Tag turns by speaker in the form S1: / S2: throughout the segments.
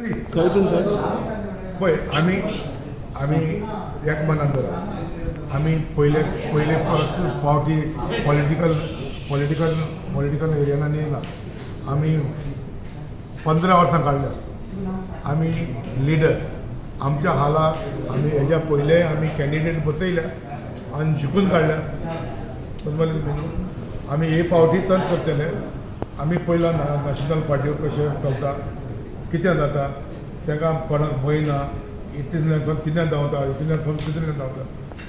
S1: खंयसून sir
S2: पळय आमी एक मनान धरा आमी पयले पावटी पॉलिटिकल एरियांनी येयना आमी 15 वर्सां काडल्या आमी लिडर आमच्या हालाक आमी हेज्या पयले आमी कॅन्डिडेट बसयल्या आनी जिखून काडल्या समजलें तुमी आमी हे पावटी तंच करतले आमी पयला नॅशनल पार्टी कशें चलता कितें जाता तांकां कोणाक भंय ना इतल्यान सावन तितल्यान धांवता इतल्यान सावन तितल्यान धांवता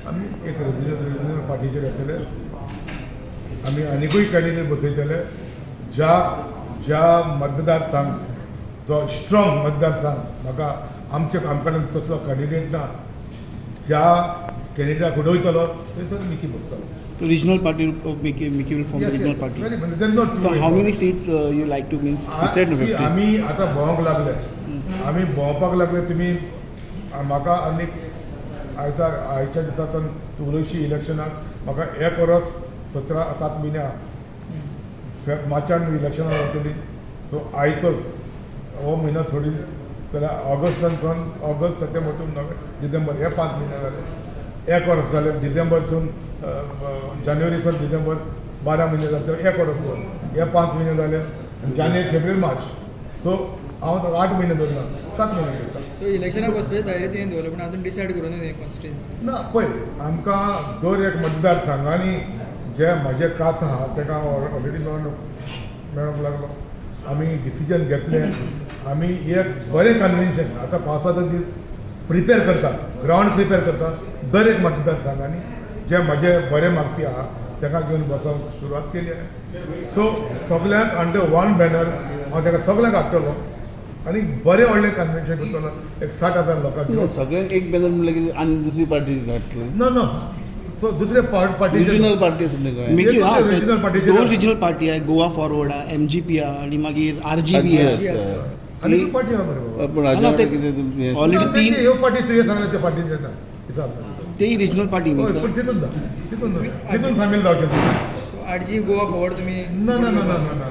S2: आमी एक रिजनल पार्टीचेर येतले आमी आनिकूय कॅन्डिडेट बसयतले ज्या मतदारसंघ तो स्ट्रॉंग मतदारसंघ म्हाका आमच्या तसलो कॅन्डिडेट ना ज्या कॅन्डिडेटाक उडयतलो थंयसर Mickey बसतलो.
S1: So regional party, Mickey will form the regional party.
S2: Very good. There's no
S1: So how many seats you like to mean? You said 50.
S2: आमी आतां भोंवंक लागले आमी भोंवपाक लागले तुमी म्हाका आनीक आयच्या दिसांतल्यान तुगलोशी इलेक्शनाक म्हाका 1 वर्स 7 म्हयने मार्चान इलेक्शनां जातलीं सो आयचो हो म्हयनो सोडील जाल्यार ऑगस्टान ऑगस्ट सप्टेंबर डिसेंबर हे 5 म्हयने जाले 1 वर्स जालें डिसेंबरसून जानेवारीसून डिसेंबर 12 म्हयने जाले 1 वर्स हे 5 म्हयने जाले जानेवारी फेब्रुवारी मार्च सो हांव 8 म्हयने धरना 7 म्हयने धरता.
S3: सो इलेक्शनाक वचपाची तयारी तुवें दवरल्या पूण आजून डिसायड करूं ना कॉन्स्टिट्युएन्सी
S2: ना पळय आमकां दर एक मतदारसंघांनी जे म्हाजे कास आहा ताका ऑलरेडी मेळोंक लागलो आमी डिसिजन घेतलें आमी एक बरें कन्वेन्शन आतां पावसाचो दीस प्रिपेर करता ग्रावंड प्रिपेर करता दर एक मतदारसंघांनी जे म्हाजे बरे मागपी आहा ताका घेवन बसोवंक सुरवात केली आहे सो सगळ्यांक अंडर वन बॅनर हांव ताका सगळ्यांक हाडटलो आनी बरें व्हडलें कन्वेन्शन करतलो एक 60,000 लोकांक घेवन
S4: सगळ्यांक एक बॅनर म्हणलें की आनी दुसरी पार्टी घातली
S2: ना सो दुसरे पार्टी
S4: रिजनल पार्टी आसली गोंयांत.
S1: Mickey,
S2: regional party
S1: दोन रिजनल पार्टी आहे गोवा फॉरवर्ड आहे MGP आहे आणि मागीर RGP आहे.
S2: आनी पार्टी आहा मरे बाबा
S4: पण हाज्या वांगडा कितें तुमचें
S1: ऑलरेडी तीन
S2: ह्यो पार्टी तुवें सांगल्या त्या पार्टीचे ना
S1: तेही रिजनल पार्टी न्ही
S2: हय
S1: सर.
S2: पूण तितून सामील जावचें
S3: सो आरजी गोवा फॉरवर्ड तुमी
S2: ना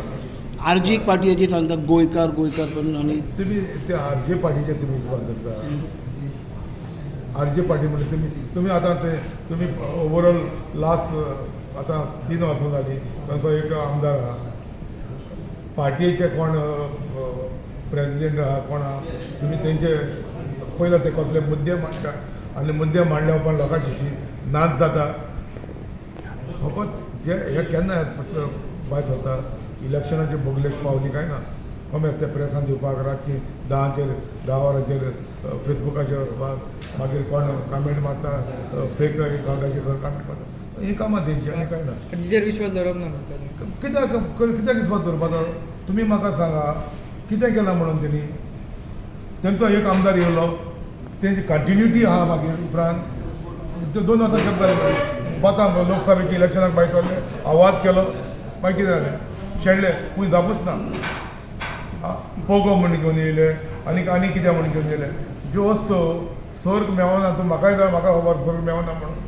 S1: RG एक पार्टी आहे जी सांगता गोयकार पण आणि
S2: तुमी ते आरजे पार्टीचे तुमी विश्वास करता आरजे पार्टी म्हणजे तुमी आतां ते तुमी ओवरऑल लास्ट आतां 3 वर्सां जालीं तांचो एक आमदार आहा पार्टीचे कोण प्रेसिडेंट आहा कोण आहा तुमी तेंचे पयला ते कसले मुद्दे मांडटा आनी मुद्दे मांडल्या उपरांत लोकांची नाच जाता फकत जे हे केन्ना भायर सरता इलेक्शनाचे बोगलेक पावली काय ना कमेच ते प्रेसान दिवपाक रातची 10 वरांचेर फेसबुकाचेर वचपाक मागीर कोण कमेंट मारता फेक अकावंटाचेर कमेंट मारता ही कामां तेंची आनी काय ना
S3: आरजीचेर विश्वास धरप ना म्हणटा
S2: कित्याक विस्वास धरपाचो तुमी म्हाका सांगा कितें केलां म्हणून तेणी तेंचो एक आमदार येयलो तेंची कंटिन्युटी आहा मागीर उपरांत ते 2 वर्सां केप जालें वता लोकसभेच्या इलेक्शनाक भायर सरले आवाज केलो मागीर कितें जालें शेणले खूंय जापूच ना पोगो म्हण घेवन येयले आनी कितें म्हण घेवन येयले ज्यो वस्तू सर्ग मेवना तूं म्हाकाय जाय म्हाका खबर सर्ग मेवना म्हणून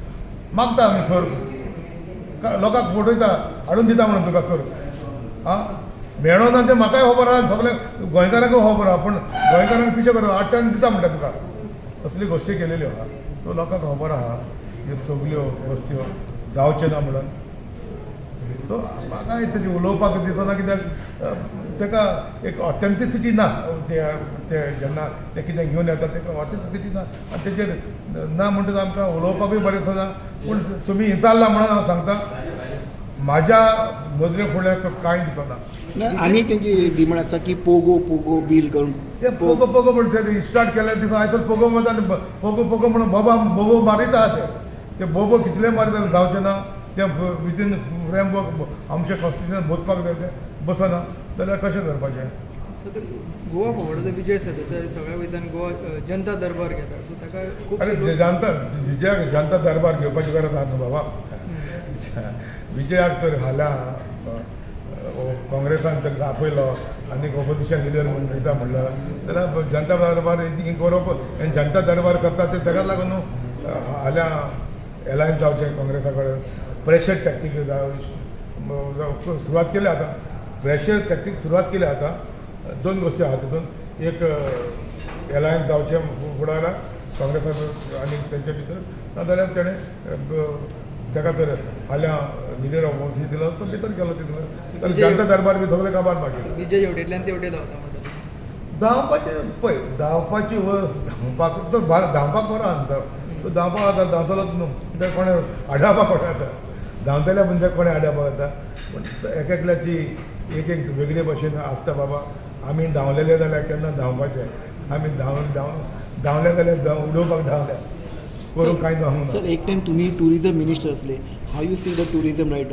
S2: मागता आमी सर्ग लोकांक फटयता हाडून दिता म्हणून तुका सर्ग मेळो ना तें म्हाकाय खबर आहा सगळ्या गोंयकारांकूय खबर आहा पूण गोंयकारांक पिछे करता 8 टायम दिता म्हणटा तुका असली गोश्टी केलेल्यो आहा सो लोकांक खबर आहा ह्यो सगल्यो गोश्ट्यो जावच्यो ना म्हणून सो म्हाका तेजी उलोवपाक दिसना कित्याक ताका एक ऑथेंटिसिटी ना ते जेन्ना ते कितें घेवन येता ताका ऑथेंटिसिटी ना आनी तेजेर ना म्हणटच आमकां उलोवपाकूय बरें दिसना पूण तुमी विचारला म्हणून हांव सांगता म्हाज्या नदरे फुडें तो कांय दिसना
S1: आणि त्यांची जी म्हण आसा की पोगो बील करून
S2: ते पोगो म्हणून ते स्टार्ट केले दिसा आयसर पोगो म्हणटा आनी पोगो म्हणून बोबो मारीत आहा ते बोबो कितले मारीत जावचे ना ते विथीन फ्रेमवर्क आमचे कॉन्स्टिट्युशन बसपाक जाय ते बसना जाल्यार कशें करपाचें
S3: सो ते गोवा फॉरवर्डाचो विजय सरदेसाय सगळ्या वयल्यान गोवा जनता दरबार घेता सो ताका
S2: अरे
S3: खूब
S2: जनता दरबार घेवपाची गरज आहा न्हू बाबा विजयाक तर हाल्या काँग्रेसान तर आपयलो आनी ऑपोजिशन लिडर म्हणून दिता म्हणलं जाल्यार जनता दरबार ही करप जनता दरबार करता ते ताका लागून हाल्या एलायन्स जावचें काँग्रेसा कडेन प्रेशर टॅक्टीक सुरवात केली आतां प्रेशर टॅक्टीक सुरवात केली आतां 2 गोश्टी आहा तितून एक एलायन्स जावचें फुडारा काँग्रेसान आनी तेंच्या भितर नाजाल्यार तेणें ताका तर हाल्या लिडर ऑफ ऑपोजिशन दिलो तो भितर गेलो तितलो जनता दरबार बी सगळे काबार मागीर
S3: विजय हेवटेंतल्यान तेवटें धांवता म्हणटा
S2: धांवपाचें पळय धांवपाची वस्त धांवपाक तो धांवपाक बरो आसता सो धांवपाक आतां धांवतलोच न्हू कित्याक कोणें आडावपाक कोणें येता धांवतल्या मनशाक कोणें आडावपाक येता पूण एकल्याची एक वेगळे भशेन आसता बाबा आमी धांवलेले जाल्यार केन्ना धांवपाचें आमी धांवले जाल्यार उडोवपाक धांवल्या करूंक कांय धांवूंक ना
S1: सर एक टाइम तुम्ही टुरिझम मिनिस्टर असले how you see the tourism right